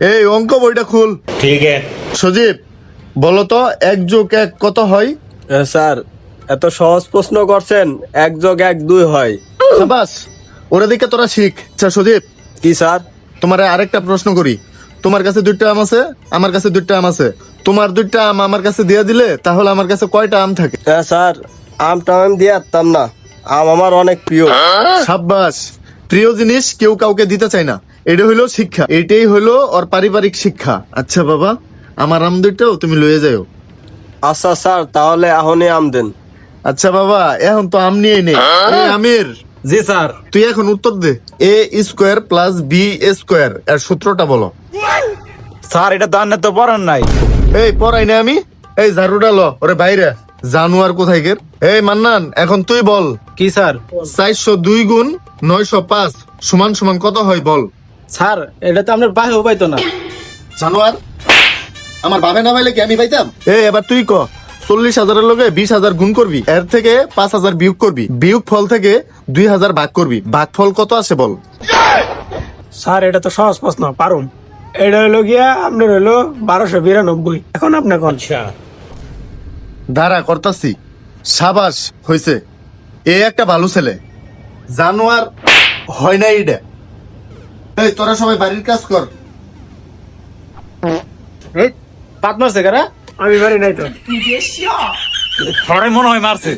এই অঙ্ক বইটা খুল। ठीक है। সজীব বলো তো 1+1 কত হয়? স্যার এত সহজ প্রশ্ন করছেন, 1+1 2 হয়। শাবাশ, ওরা দিকে তোরা শিখ। আচ্ছা সজীব, কি স্যার? তোমার আরেকটা প্রশ্ন করি। তোমার কাছে 2টা আম আছে, আমার কাছে 2টা আম আছে। তোমার 2টা আম আমার কাছে দিয়ে দিলে তাহলে আমার কাছে কয়টা আম থাকে? স্যার আমটা আমি দিয়ে আসতাম না, আম আমার অনেক প্রিয়। শাবাশ, প্রিয় জিনিস কেউ কাউকে দিতে চায় না, এটা হইলো শিক্ষা। এটাই হইলো ওর পারিবারিক শিক্ষা। আচ্ছা বাবা, আমার আম 2টাও তুমি লয়ে যাও। আচ্ছা স্যার, তাহলে এখনই আম দেন। আচ্ছা বাবা, এখন তো আম নিয়ে নেই। এই আমির, जी सर। তুই এখন উত্তর দে। a² + b² এর সূত্রটা বলো। স্যার এটা তো আন্নে তো পড়ান নাই। এই পড়াই না আমি। এই ঝাড়ুটা লো, ওরে বাইরে জানুয়ার কোথায় গের। এই মান্নান, এখন তুই বল। কি স্যার? 402 গুণ 905 সমান সমান কত হয় বল। স্যার এটা তো আপনার বাহে পাইতো না। জানুয়ার, আমার ভাবে না পাইলে কি আমি পাইতাম? এই এবার তুই ক, 40,000-এর লগে 20,000 গুণ করবি, এর থেকে 5,000 বিয়োগ করবি, বিয়োগ ফল থেকে 2,000 ভাগ করবি, ভাগ ফল কত আসে বল। স্যার এটা তো সহজ প্রশ্ন, পারুম। এটা হইলো গিয়া আপনার হইলো 1292। এখন আপনি কোন? ধারা করতাছি। সাবাস, হইছে। এ একটা ভালো ছেলে। জানুয়ার হয় না এটা। এই তোরা সবাই বাড়ির কাজ কর। পাত মারছে কারা? আমি পারি নাই তো। সরাই মনে হয় মারছে।